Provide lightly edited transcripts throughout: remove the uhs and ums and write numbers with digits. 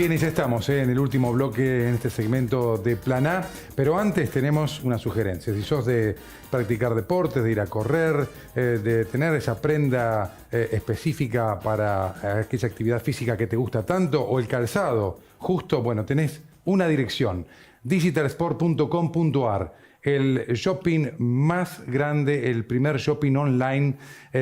Bien, y ya estamos en el último bloque en este segmento de Plan A, pero antes tenemos una sugerencia. Si sos de practicar deportes, de ir a correr, de tener esa prenda específica para aquella actividad física que te gusta tanto, o el calzado, justo, bueno, tenés una dirección, digitalsport.com.ar. El shopping más grande, el primer shopping online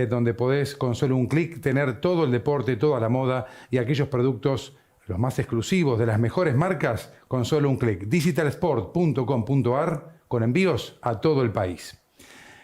donde podés con solo un clic tener todo el deporte, toda la moda y aquellos productos los más exclusivos de las mejores marcas con solo un clic. digitalsport.com.ar con envíos a todo el país.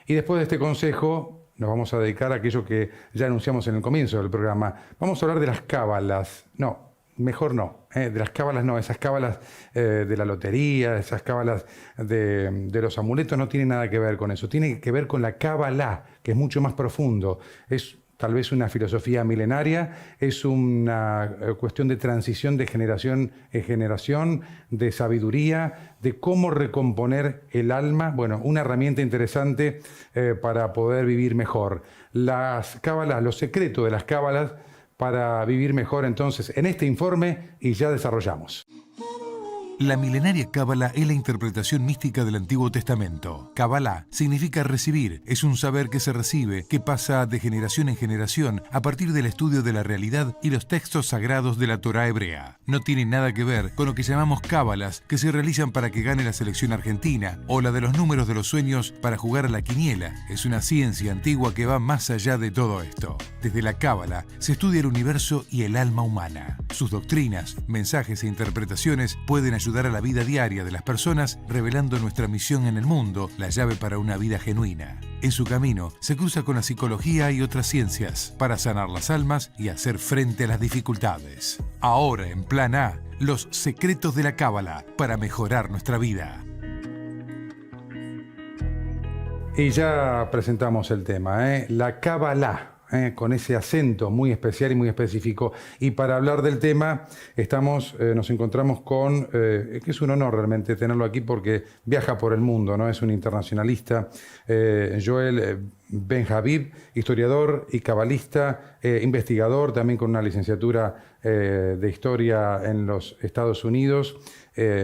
Y después de este consejo nos vamos a dedicar a aquello que ya anunciamos en el comienzo del programa. Vamos a hablar de las cábalas. No, mejor no. De las cábalas no. Esas cábalas de la lotería, esas cábalas de los amuletos no tienen nada que ver con eso. Tiene que ver con la cábala, que es mucho más profundo. Es tal vez una filosofía milenaria, es una cuestión de transición de generación en generación, de sabiduría, de cómo recomponer el alma. Bueno, una herramienta interesante para poder vivir mejor. Las cábalas, los secretos de las cábalas para vivir mejor entonces en este informe y ya desarrollamos. La milenaria Cábala es la interpretación mística del Antiguo Testamento. Cábala significa recibir, es un saber que se recibe, que pasa de generación en generación a partir del estudio de la realidad y los textos sagrados de la Torá hebrea. No tiene nada que ver con lo que llamamos cábalas que se realizan para que gane la selección argentina o la de los números de los sueños para jugar a la quiniela. Es una ciencia antigua que va más allá de todo esto. Desde la Cábala se estudia el universo y el alma humana. Sus doctrinas, mensajes e interpretaciones pueden ayudar a la vida diaria de las personas, revelando nuestra misión en el mundo, la llave para una vida genuina. En su camino, se cruza con la psicología y otras ciencias para sanar las almas y hacer frente a las dificultades. Ahora en Plan A, los secretos de la Cábala para mejorar nuestra vida. Y ya presentamos el tema, la Cábala. Con ese acento muy especial y muy específico. Y para hablar del tema, nos encontramos con, que es un honor realmente tenerlo aquí porque viaja por el mundo, ¿no? Es un internacionalista, Joel Ben-Habib, historiador y cabalista, investigador, también con una licenciatura de historia en los Estados Unidos,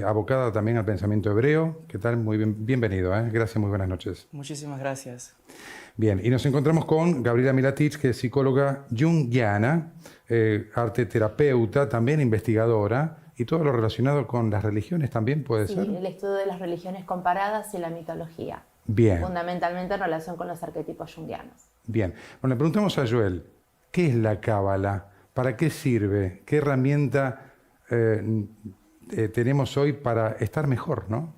abocada también al pensamiento hebreo. ¿Qué tal? Muy bienvenido, Gracias, muy buenas noches. Muchísimas gracias. Bien, y nos encontramos con Gabriela Milatich, que es psicóloga junguiana, arteterapeuta, también investigadora, y todo lo relacionado con las religiones también, ¿puede ser? Sí, el estudio de las religiones comparadas y la mitología. Bien. Fundamentalmente en relación con los arquetipos junguianos. Bien. Bueno, le preguntamos a Joel, ¿qué es la cábala? ¿Para qué sirve? ¿Qué herramienta tenemos hoy para estar mejor, no?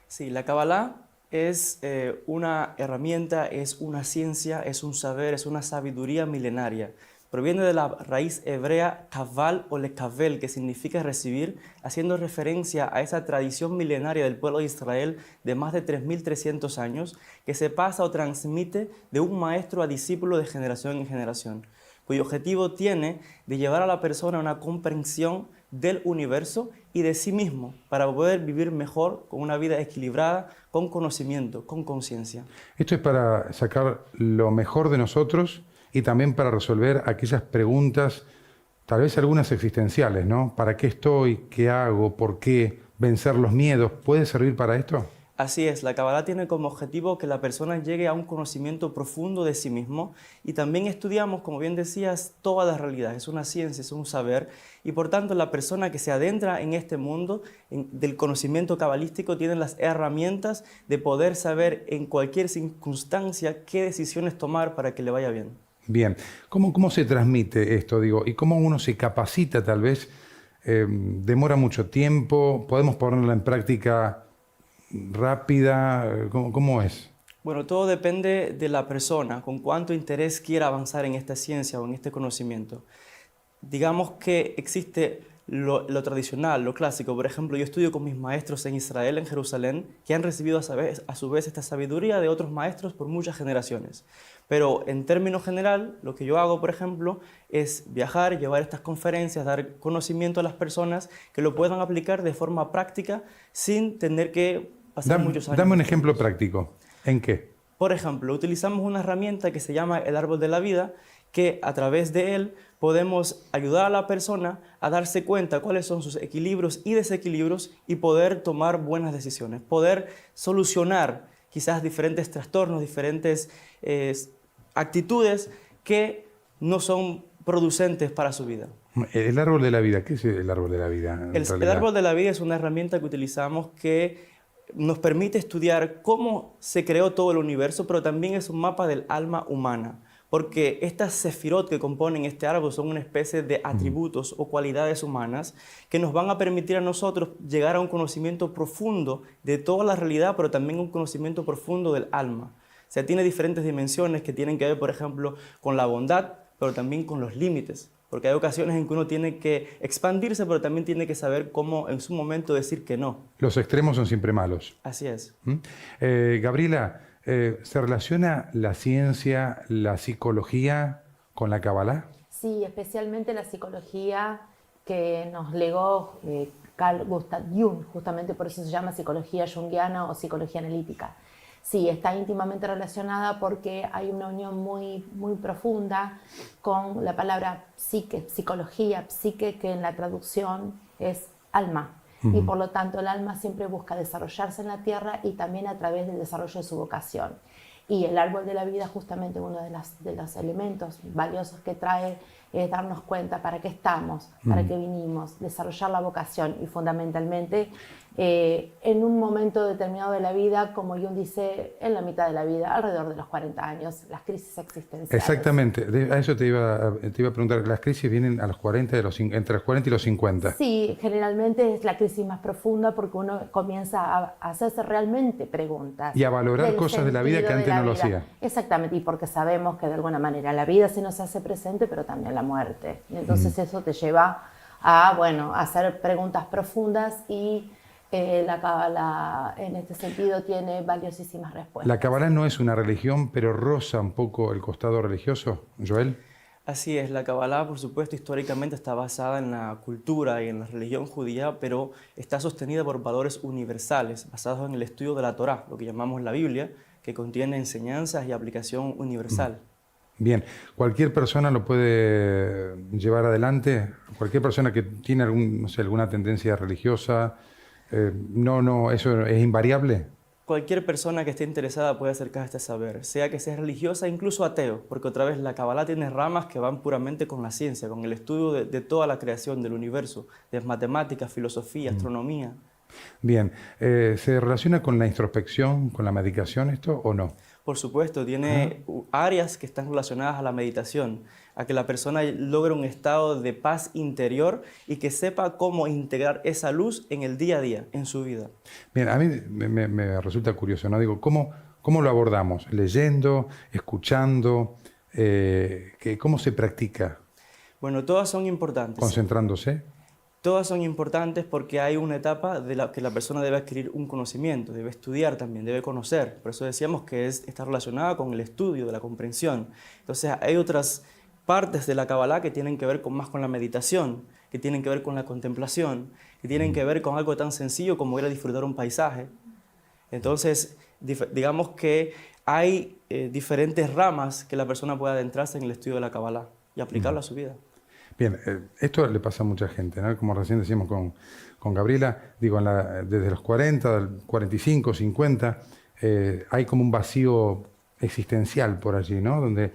Sí, la Kabbalah es una herramienta, es una ciencia, es un saber, es una sabiduría milenaria. Proviene de la raíz hebrea kaval o lekavel, que significa recibir, haciendo referencia a esa tradición milenaria del pueblo de Israel de más de 3.300 años, que se pasa o transmite de un maestro a discípulo de generación en generación, cuyo objetivo tiene de llevar a la persona a una comprensión del universo y de sí mismo para poder vivir mejor, con una vida equilibrada, con conocimiento, con conciencia. Esto es para sacar lo mejor de nosotros y también para resolver aquellas preguntas, tal vez algunas existenciales, ¿no? ¿Para qué estoy? ¿Qué hago? ¿Por qué? ¿Vencer los miedos? ¿Puede servir para esto? Así es, la Kabbalah tiene como objetivo que la persona llegue a un conocimiento profundo de sí mismo, y también estudiamos, como bien decías, toda la realidad. Es una ciencia, es un saber, y por tanto la persona que se adentra en este mundo del conocimiento cabalístico tiene las herramientas de poder saber en cualquier circunstancia qué decisiones tomar para que le vaya bien. Bien, ¿cómo se transmite esto, digo? ¿Y cómo uno se capacita tal vez? ¿Demora mucho tiempo? ¿Podemos ponerlo en práctica rápida? ¿Cómo es? Bueno, todo depende de la persona, con cuánto interés quiera avanzar en esta ciencia o en este conocimiento. Digamos que existe lo tradicional, lo clásico. Por ejemplo, yo estudio con mis maestros en Israel, en Jerusalén, que han recibido a su vez esta sabiduría de otros maestros por muchas generaciones. Pero en términos general, lo que yo hago, por ejemplo, es viajar, llevar estas conferencias, dar conocimiento a las personas que lo puedan aplicar de forma práctica sin tener que pasar muchos años. Dame un ejemplo práctico. ¿En qué? Por ejemplo, utilizamos una herramienta que se llama el árbol de la vida, que a través de él podemos ayudar a la persona a darse cuenta cuáles son sus equilibrios y desequilibrios y poder tomar buenas decisiones, poder solucionar quizás diferentes trastornos, diferentes actitudes que no son producentes para su vida. El árbol de la vida, ¿qué es el árbol de la vida? El árbol de la vida es una herramienta que utilizamos que nos permite estudiar cómo se creó todo el universo, pero también es un mapa del alma humana, porque estas sefirot que componen este árbol son una especie de atributos o cualidades humanas que nos van a permitir a nosotros llegar a un conocimiento profundo de toda la realidad, pero también un conocimiento profundo del alma. O sea, tiene diferentes dimensiones que tienen que ver, por ejemplo, con la bondad, pero también con los límites. Porque hay ocasiones en que uno tiene que expandirse, pero también tiene que saber cómo en su momento decir que no. Los extremos son siempre malos. Así es. Gabriela, ¿se relaciona la ciencia, la psicología con la Kabbalah? Sí, especialmente la psicología que nos legó Carl Gustav Jung, justamente por eso se llama psicología junguiana o psicología analítica. Sí, está íntimamente relacionada porque hay una unión muy, muy profunda con la palabra psique, psicología, psique, que en la traducción es alma. Y por lo tanto el alma siempre busca desarrollarse en la tierra y también a través del desarrollo de su vocación. Y el árbol de la vida, justamente uno de los elementos valiosos que trae es darnos cuenta para qué estamos, para qué vinimos, desarrollar la vocación y fundamentalmente en un momento determinado de la vida, como Jung dice, en la mitad de la vida, alrededor de los 40 años, las crisis existenciales. Exactamente, a eso te iba a preguntar, las crisis vienen a los 40, entre los 40 y los 50. Sí, generalmente es la crisis más profunda porque uno comienza a hacerse realmente preguntas. Y a valorar cosas de la vida que antes no lo hacía. Exactamente, y porque sabemos que de alguna manera la vida se nos hace presente, pero también la muerte. Y entonces eso te lleva a, bueno, a hacer preguntas profundas y la Kabbalah en este sentido tiene valiosísimas respuestas. La Kabbalah no es una religión, pero roza un poco el costado religioso, Joel. Así es, la Kabbalah, por supuesto, históricamente está basada en la cultura y en la religión judía, pero está sostenida por valores universales, basados en el estudio de la Torá, lo que llamamos la Biblia, que contiene enseñanzas y aplicación universal. Bien, ¿cualquier persona lo puede llevar adelante? ¿Cualquier persona que tiene alguna tendencia religiosa? ¿Eso es invariable? Cualquier persona que esté interesada puede acercarse a este saber, sea que sea religiosa, incluso ateo, porque otra vez la Kabbalah tiene ramas que van puramente con la ciencia, con el estudio de toda la creación del universo, de matemáticas, filosofía, astronomía. Bien, ¿se relaciona con la introspección, con la medicación esto o no? Por supuesto, tiene áreas que están relacionadas a la meditación, a que la persona logre un estado de paz interior y que sepa cómo integrar esa luz en el día a día, en su vida. Bien, a mí me resulta curioso, ¿no? Digo, ¿cómo lo abordamos? ¿Leyendo? ¿Escuchando? ¿Cómo se practica? Bueno, todas son importantes. ¿Concentrándose? Todas son importantes porque hay una etapa de la que la persona debe adquirir un conocimiento, debe estudiar también, debe conocer. Por eso decíamos que está relacionada con el estudio, de la comprensión. Entonces hay otras partes de la Kabbalah que tienen que ver más con la meditación, que tienen que ver con la contemplación, que tienen que ver con algo tan sencillo como ir a disfrutar un paisaje. Entonces, digamos que hay diferentes ramas que la persona puede adentrarse en el estudio de la Kabbalah y aplicarlo a su vida. Bien, esto le pasa a mucha gente, ¿no? Como recién decíamos con Gabriela, digo, desde los 40, 45, 50, hay como un vacío existencial por allí, ¿no? Donde,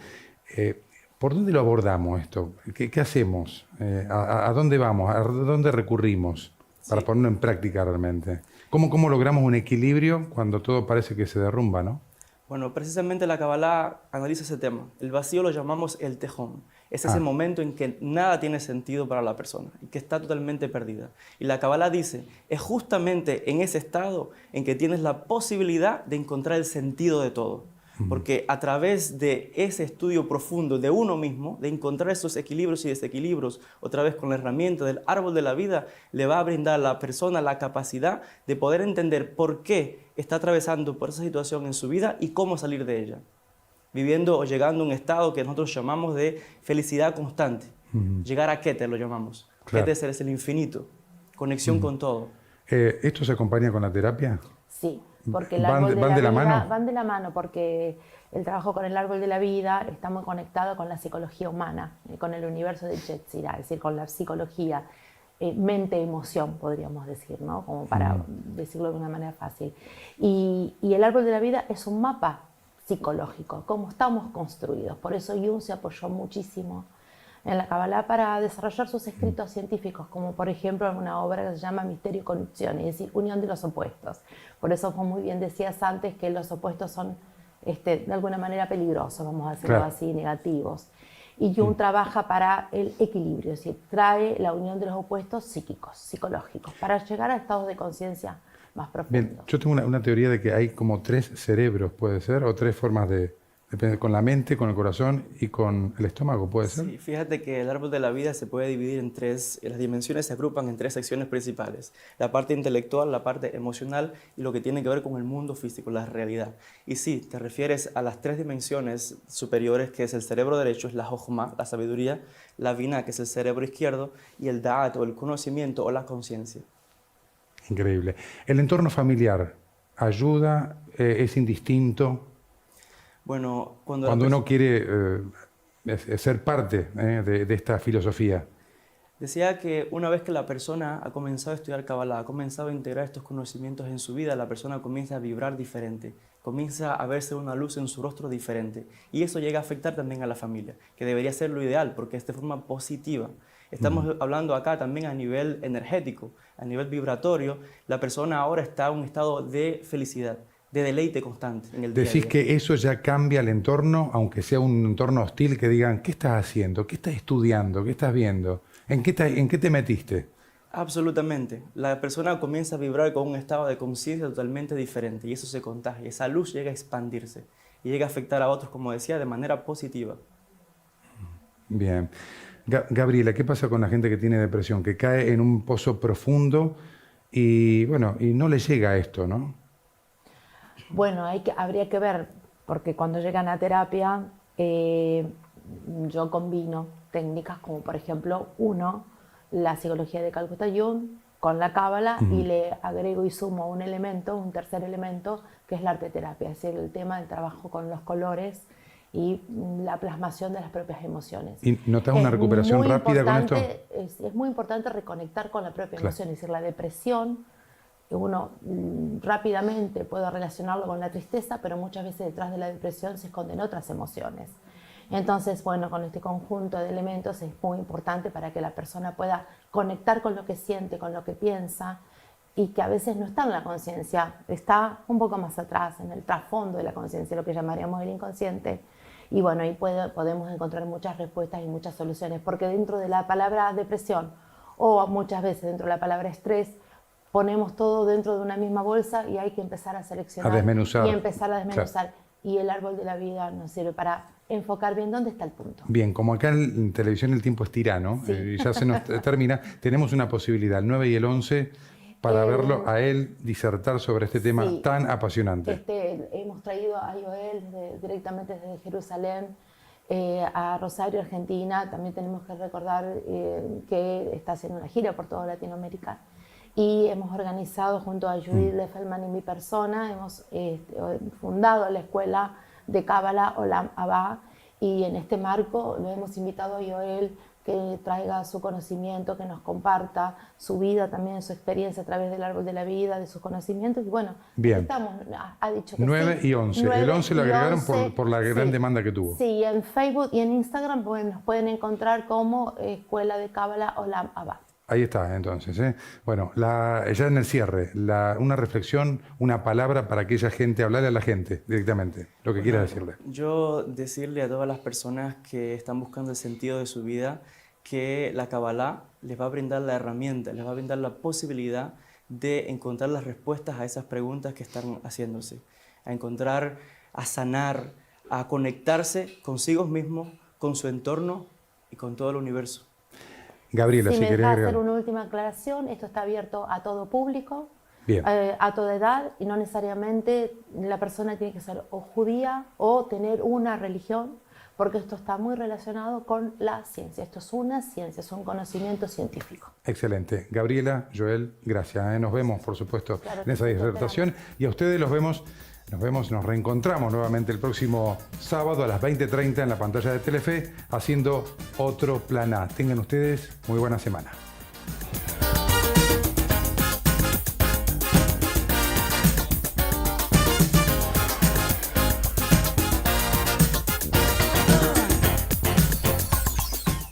¿por dónde lo abordamos esto? ¿Qué hacemos? ¿A dónde vamos? ¿A dónde recurrimos para ponerlo en práctica realmente? ¿Cómo logramos un equilibrio cuando todo parece que se derrumba, ¿no? Bueno, precisamente la Kabbalah analiza ese tema. El vacío lo llamamos el tejón. Es ese momento en que nada tiene sentido para la persona y que está totalmente perdida. Y la Kabbalah dice, es justamente en ese estado en que tienes la posibilidad de encontrar el sentido de todo. Porque a través de ese estudio profundo de uno mismo, de encontrar esos equilibrios y desequilibrios, otra vez con la herramienta del árbol de la vida, le va a brindar a la persona la capacidad de poder entender por qué está atravesando por esa situación en su vida y cómo salir de ella. Viviendo o llegando a un estado que nosotros llamamos de felicidad constante. Llegar a Keter lo llamamos. Claro. Keter es el infinito, conexión con todo. ¿Esto se acompaña con la terapia? Sí, porque el ¿Van árbol de- de van la de la vida mano? van de la mano, porque el trabajo con el árbol de la vida está muy conectado con la psicología humana, con el universo de Yetzirah, es decir, con la psicología, mente-emoción, podríamos decir, ¿no? Como para decirlo de una manera fácil. Y el árbol de la vida es un mapa psicológico, cómo estamos construidos. Por eso Jung se apoyó muchísimo en la Kabbalah para desarrollar sus escritos científicos, como por ejemplo en una obra que se llama Misterio y Condición, es decir, unión de los opuestos. Por eso, como muy bien decías antes, que los opuestos son de alguna manera peligrosos, vamos a decirlo Claro. así, negativos. Y Jung trabaja para el equilibrio, es decir, trae la unión de los opuestos psíquicos, psicológicos, para llegar a estados de conciencia más Bien, profundos. yo tengo una teoría de que hay como 3 cerebros, ¿puede ser? O 3 formas depende, con la mente, con el corazón y con el estómago, ¿puede ser? Sí, fíjate que el árbol de la vida se puede dividir en tres, las dimensiones se agrupan en tres secciones principales: la parte intelectual, la parte emocional y lo que tiene que ver con el mundo físico, la realidad. Y sí, te refieres a las tres dimensiones superiores, que es el cerebro derecho, es la Jochma, la sabiduría, la Binah, que es el cerebro izquierdo, y el Da'at, o el conocimiento o la conciencia. Increíble. El entorno familiar ayuda, es indistinto. Bueno, cuando la Cuando uno persona... quiere ser parte de esta filosofía. Decía que una vez que la persona ha comenzado a estudiar Kabbalah, ha comenzado a integrar estos conocimientos en su vida, la persona comienza a vibrar diferente, comienza a verse una luz en su rostro diferente. Y eso llega a afectar también a la familia, que debería ser lo ideal, porque es de forma positiva. Estamos hablando acá también a nivel energético, a nivel vibratorio. La persona ahora está en un estado de felicidad, de deleite constante en el día a Decís día. que eso ya cambia el entorno, aunque sea un entorno hostil, que digan, ¿qué estás haciendo? ¿Qué estás estudiando? ¿Qué estás viendo? ¿En qué te metiste? Absolutamente. La persona comienza a vibrar con un estado de conciencia totalmente diferente y eso se contagia. Esa luz llega a expandirse y llega a afectar a otros, como decía, de manera positiva. Bien. Gabriela, ¿qué pasa con la gente que tiene depresión? Que cae en un pozo profundo y, bueno, y no le llega a esto, ¿no? Bueno, habría que ver, porque cuando llegan a terapia, yo combino técnicas como, por ejemplo, la psicología de Carl Gustav Jung con la cábala y le agrego y sumo un elemento, un tercer elemento, que es la arteterapia, es decir, el tema del trabajo con los colores y la plasmación de las propias emociones. ¿Y notas una recuperación muy rápida con esto? Es muy importante reconectar con la propia Claro. emoción, es decir, la depresión uno rápidamente puede relacionarlo con la tristeza, pero muchas veces detrás de la depresión se esconden otras emociones. Entonces, bueno, con este conjunto de elementos es muy importante para que la persona pueda conectar con lo que siente, con lo que piensa, y que a veces no está en la conciencia, está un poco más atrás, en el trasfondo de la conciencia, lo que llamaríamos el inconsciente. Y bueno, ahí podemos encontrar muchas respuestas y muchas soluciones, porque dentro de la palabra depresión, o muchas veces dentro de la palabra estrés, ponemos todo dentro de una misma bolsa y hay que empezar a seleccionar A desmenuzar. y empezar a desmenuzar. Claro. Y el árbol de la vida nos sirve para enfocar bien dónde está el punto. Bien, como acá en televisión el tiempo es tirano, Sí. y ya se nos termina, tenemos una posibilidad, el 9 y el 11, para verlo a él disertar sobre este tema Sí. tan apasionante. Hemos traído a Joel directamente desde Jerusalén a Rosario, Argentina. También tenemos que recordar que está haciendo una gira por toda Latinoamérica. Y hemos organizado junto a Judith Lefelman y mi persona, hemos fundado la escuela de Kabbalah Olam Abba, y en este marco lo hemos invitado a Joel que traiga su conocimiento, que nos comparta su vida, también su experiencia a través del árbol de la vida, de sus conocimientos. Y bueno, Bien. aquí estamos, ha dicho que 9 sí. y 11. 9 El 11 lo y agregaron 11, por la gran sí. demanda que tuvo. Sí, en Facebook y en Instagram nos pueden encontrar como Escuela de Kabbalah Olam Abba. Ahí está, entonces. Bueno, ya en el cierre, una reflexión, una palabra para aquella gente, hablarle a la gente directamente, lo que quieras decirle. Yo decirle a todas las personas que están buscando el sentido de su vida que la Kabbalah les va a brindar la herramienta, les va a brindar la posibilidad de encontrar las respuestas a esas preguntas que están haciéndose, a encontrar, a sanar, a conectarse consigo mismos, con su entorno y con todo el universo. Gabriela, Si si me querés deja agregar. hacer una última aclaración, esto está abierto a todo público, Bien. a toda edad, y no necesariamente la persona tiene que ser o judía o tener una religión, porque esto está muy relacionado con la ciencia. Esto es una ciencia, es un conocimiento científico. Excelente. Gabriela, Joel, gracias. Nos vemos, por supuesto, Claro en que esa sí, disertación. Y a ustedes nos reencontramos nuevamente el próximo sábado a las 20:30 en la pantalla de Telefe, haciendo otro Plan A. Tengan ustedes muy buena semana.